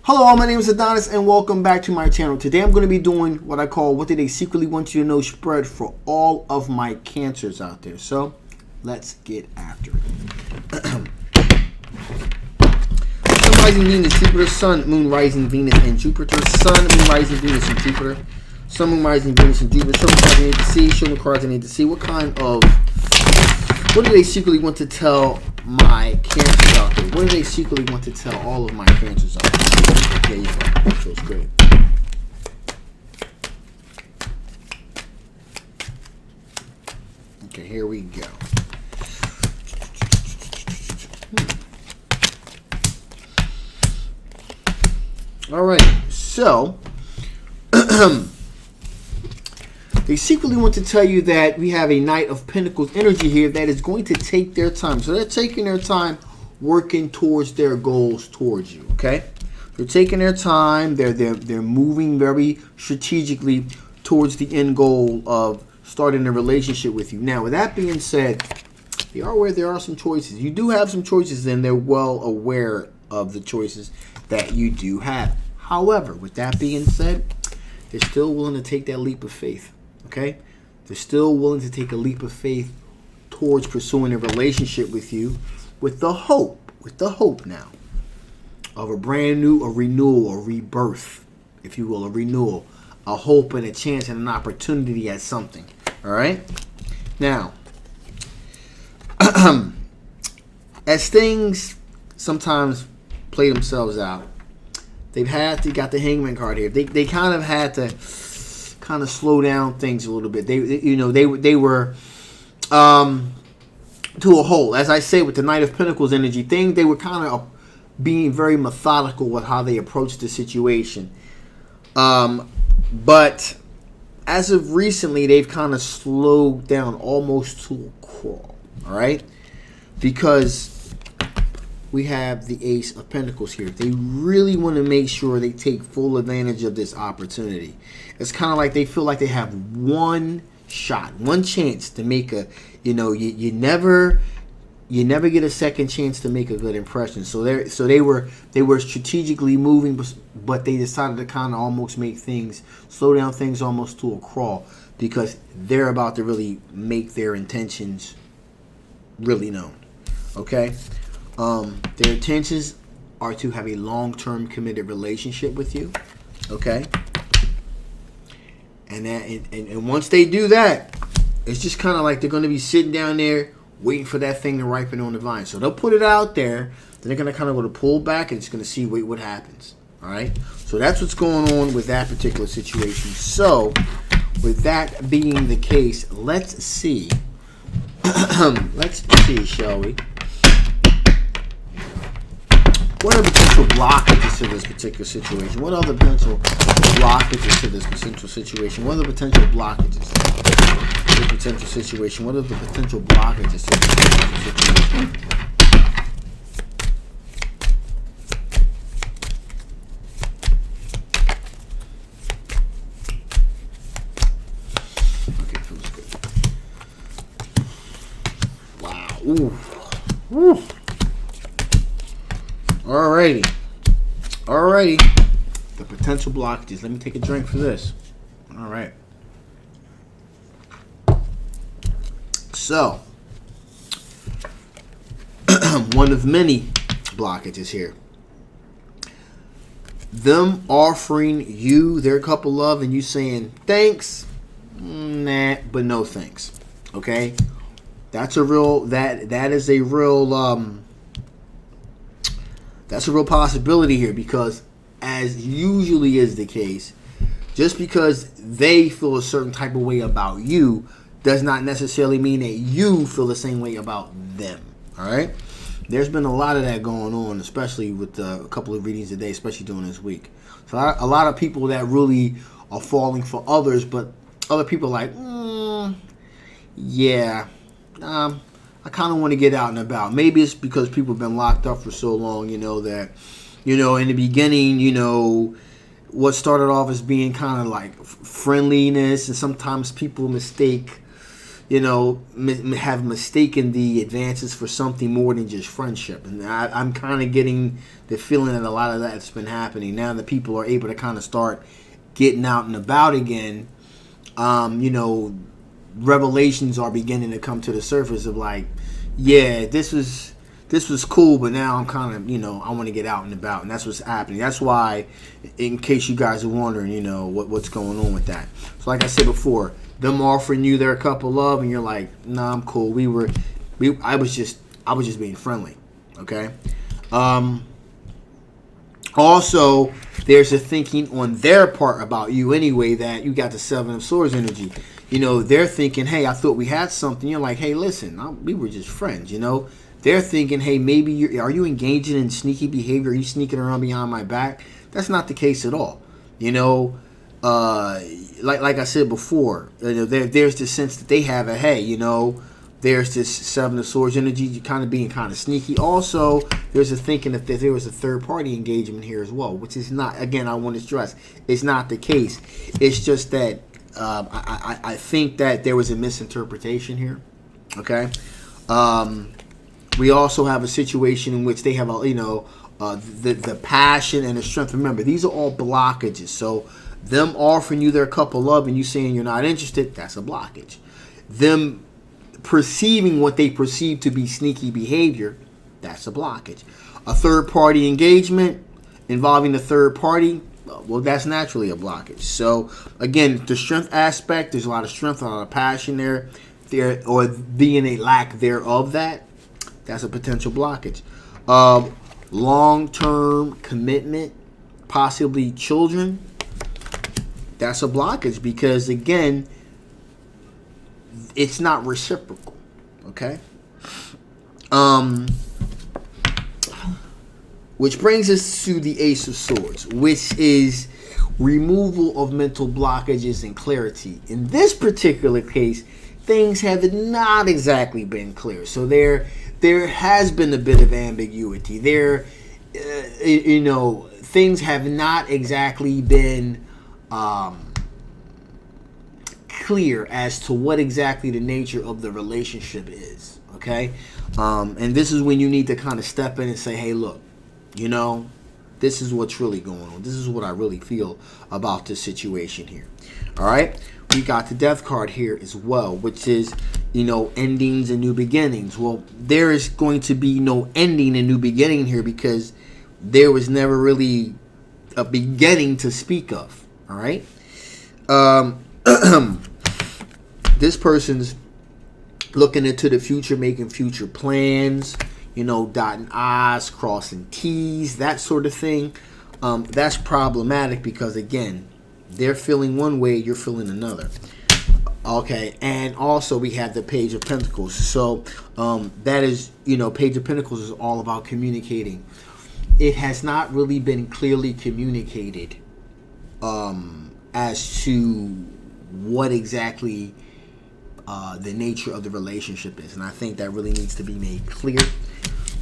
Hello, all, my name is Adonis and welcome back to my channel. Today I'm going to be doing what I call What Did They Secretly Want You to Know spread for all of my cancers out there. So, let's get after it. Sun, rising Venus, Jupiter, Sun, Moon, rising Venus, and Jupiter. Sun, Moon, rising Venus, and Jupiter. Sun, Moon, rising Venus, and Jupiter. Show me cards I need to see. Show me cards I need to see. What do they secretly want to tell my cancers out there? What do they secretly want to tell all of my cancers out there? There you go. That feels great. Okay, here we go. All right, so they secretly want to tell you that we have a Knight of Pentacles energy here that is going to take their time. So they're taking their time working towards their goals towards you, okay? They're taking their time. They're moving very strategically towards the end goal of starting a relationship with you. Now, with that being said, they are aware there are some choices. You do have some choices, and they're well aware of the choices that you do have. However, with that being said, they're still willing to take that leap of faith, okay? They're still willing to take a leap of faith towards pursuing a relationship with you with the hope now of a brand new, a renewal, a rebirth, if you will, a renewal, a hope and a chance and an opportunity at something. All right? Now, as things sometimes play themselves out, they got the Hangman card here. They kind of had to kind of slow down things a little bit. They were to a whole. As I say, with the Knight of Pentacles energy thing, they were kind of being very methodical with how they approached the situation. But as of recently, they've kind of slowed down almost to a crawl. All right? Because we have the Ace of Pentacles here. They really want to make sure they take full advantage of this opportunity. It's kind of like they feel like they have one shot, one chance to make a, you never get a second chance to make a good impression. So they were strategically moving, but they decided to kind of almost slow down things almost to a crawl, because they're about to really make their intentions really known. Okay? Their intentions are to have a long-term committed relationship with you. Okay? And once they do that, it's just kind of like they're going to be sitting down there waiting for that thing to ripen on the vine. So they'll put it out there, then they're going to kind of go to pull back and it's going to see what happens. All right? So that's what's going on with that particular situation. So with that being the case, let's see. Let's see, shall we? What are the potential blockages to this particular situation? What are the potential blockages to this potential situation? What are the potential blockages to this potential situation? What are the potential blockages to this potential situation? Okay, feels good. Wow. Ooh. Woo. Alrighty. The potential blockages. Let me take a drink for this. All right. So, one of many blockages here. Them offering you their cup of love and you saying thanks, nah, but no thanks. Okay, that's a real that's a real possibility here, because as usually is the case, just because they feel a certain type of way about you does not necessarily mean that you feel the same way about them. All right? There's been a lot of that going on, especially with a couple of readings a day, especially during this week. So a lot of people that really are falling for others, but other people are like, I kind of want to get out and about. Maybe it's because people have been locked up for so long, that, in the beginning, what started off as being kind of like friendliness, and sometimes people mistake, have mistaken the advances for something more than just friendship. And I'm kind of getting the feeling that a lot of that's been happening now that people are able to kind of start getting out and about again. Revelations are beginning to come to the surface of like, yeah, this was cool, but now I'm kind of, I want to get out and about, and that's what's happening. That's why, in case you guys are wondering, what's going on with that. So, like I said before, them offering you their cup of love, and you're like, nah, I'm cool. I was just being friendly, okay. Also, there's a thinking on their part about you anyway that you got the Seven of Swords energy. They're thinking, hey, I thought we had something. You're like, hey, listen, we were just friends, They're thinking, hey, maybe are you engaging in sneaky behavior? Are you sneaking around behind my back? That's not the case at all. Like I said before, there's the sense that they have a, hey, there's this Seven of Swords energy, kind of being kind of sneaky. Also, there's a thinking that there was a third-party engagement here as well, which is not, again, I want to stress, it's not the case. It's just that I think that there was a misinterpretation here, okay? We also have a situation in which they have the passion and the strength. Remember, these are all blockages. So them offering you their cup of love and you saying you're not interested, that's a blockage. Them perceiving what they perceive to be sneaky behavior, that's a blockage. A third-party engagement involving the third party, well, that's naturally a blockage. So again, the strength aspect, there's a lot of strength, a lot of passion there, or being a lack thereof that's a potential blockage. Long-term commitment, possibly children, that's a blockage because, again, it's not reciprocal, okay? Which brings us to the Ace of Swords, which is removal of mental blockages and clarity. In this particular case, things have not exactly been clear. So there has been a bit of ambiguity. Things have not exactly been clear as to what exactly the nature of the relationship is, okay? And this is when you need to kind of step in and say, hey, look, this is what's really going on. This is what I really feel about this situation here, all right? We got the Death card here as well, which is, endings and new beginnings. Well, there is going to be no ending and new beginning here because there was never really a beginning to speak of, all right? This person's looking into the future, making future plans, dotting I's, crossing T's, that sort of thing. That's problematic because, again, they're feeling one way, you're feeling another. Okay, and also we have the Page of Pentacles. So that is, Page of Pentacles is all about communicating. It has not really been clearly communicated as to what exactly the nature of the relationship is. And I think that really needs to be made clear.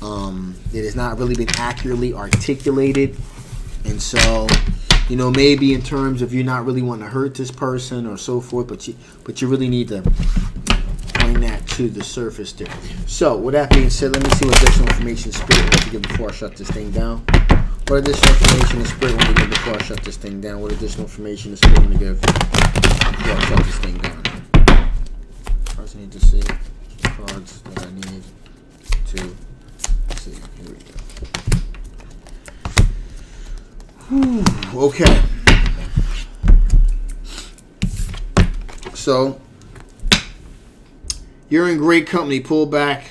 It has not really been accurately articulated. And so, maybe in terms of you're not really wanting to hurt this person or so forth, but you really need to bring that to the surface there. So, with that being said, let me see what additional information Spirit wants to give before I shut this thing down. What additional information is Spirit want to give before I shut this thing down? What additional information is Spirit want to give before I shut this thing down? First, I need to see the cards that I need to see. Here we go. Okay. So, you're in great company. Pull back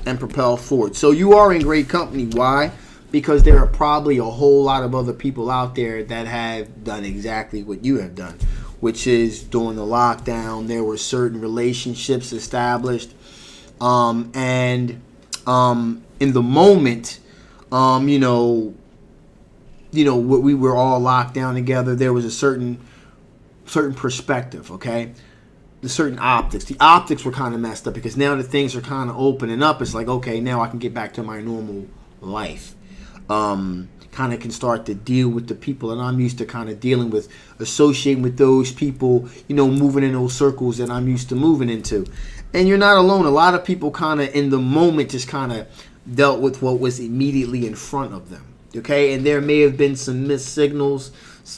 and propel forward. So, you are in great company. Why? Because there are probably a whole lot of other people out there that have done exactly what you have done, which is during the lockdown, there were certain relationships established. And in the moment, we were all locked down together. There was a certain perspective, okay? The certain optics. The optics were kind of messed up because now that things are kind of opening up, it's like, okay, now I can get back to my normal life. kind of can start to deal with the people that I'm used to kind of dealing with, associating with those people, you know, moving in those circles that I'm used to moving into. And you're not alone. A lot of people kind of in the moment just kind of dealt with what was immediately in front of them. Okay, and there may have been some missed signals,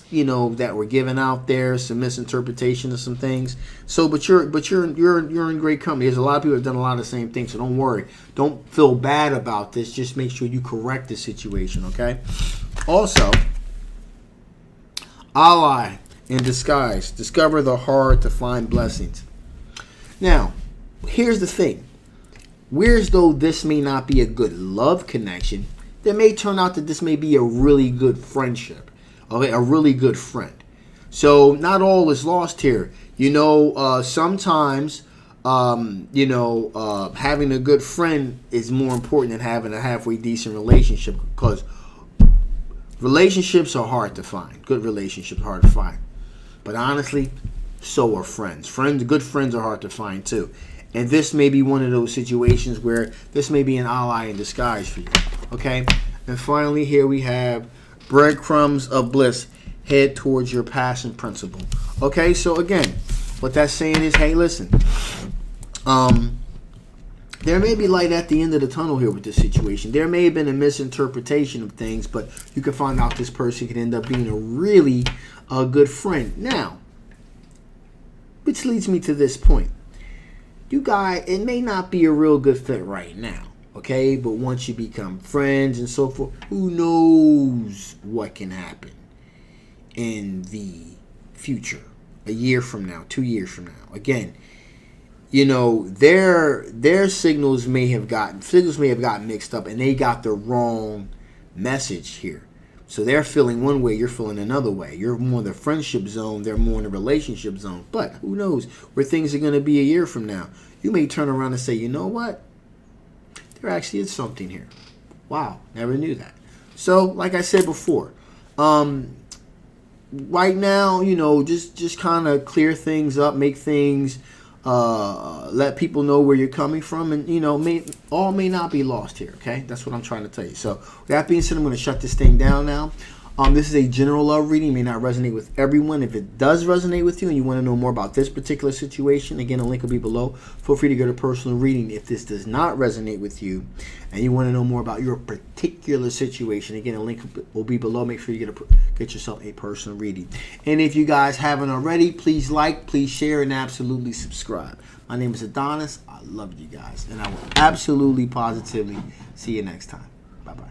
you know, that were given out there, some misinterpretation of some things. So, but you're in great company. There's a lot of people who have done a lot of the same things. So don't worry, don't feel bad about this. Just make sure you correct the situation. Okay. Also, ally in disguise. Discover the hard to find blessings. Now, here's the thing. Whereas though this may not be a good love connection, there may turn out that this may be a really good friendship, okay, a really good friend. So not all is lost here. You know, sometimes, having a good friend is more important than having a halfway decent relationship, because relationships are hard to find. Good relationships are hard to find. But honestly, so are friends. Good friends are hard to find too. And this may be one of those situations where this may be an ally in disguise for you. Okay? And finally, here we have breadcrumbs of bliss. Head towards your passion principle. Okay? So again, what that's saying is, hey, listen. There may be light at the end of the tunnel here with this situation. There may have been a misinterpretation of things, but you can find out this person could end up being a really good friend. Now, which leads me to this point. You guys, it may not be a real good fit right now, okay? But once you become friends and so forth, who knows what can happen in the future, a year from now, 2 years from now. Again, you know, their signals may have gotten mixed up, and they got the wrong message here. So they're feeling one way, you're feeling another way. You're more in the friendship zone, they're more in the relationship zone. But who knows where things are going to be a year from now. You may turn around and say, you know what? There actually is something here. Wow, never knew that. So, like I said before, right now, you know, just kind of clear things up, make things, let people know where you're coming from, and, you know, may not be lost here, okay? That's what I'm trying to tell you. So, with that being said, I'm going to shut this thing down now. This is a general love reading. It may not resonate with everyone. If it does resonate with you and you want to know more about this particular situation, again, a link will be below. Feel free to go to personal reading. If this does not resonate with you and you want to know more about your particular situation, again, a link will be below. Make sure you get yourself a personal reading. And if you guys haven't already, please like, please share, and absolutely subscribe. My name is Adonis. I love you guys, and I will absolutely, positively see you next time. Bye-bye.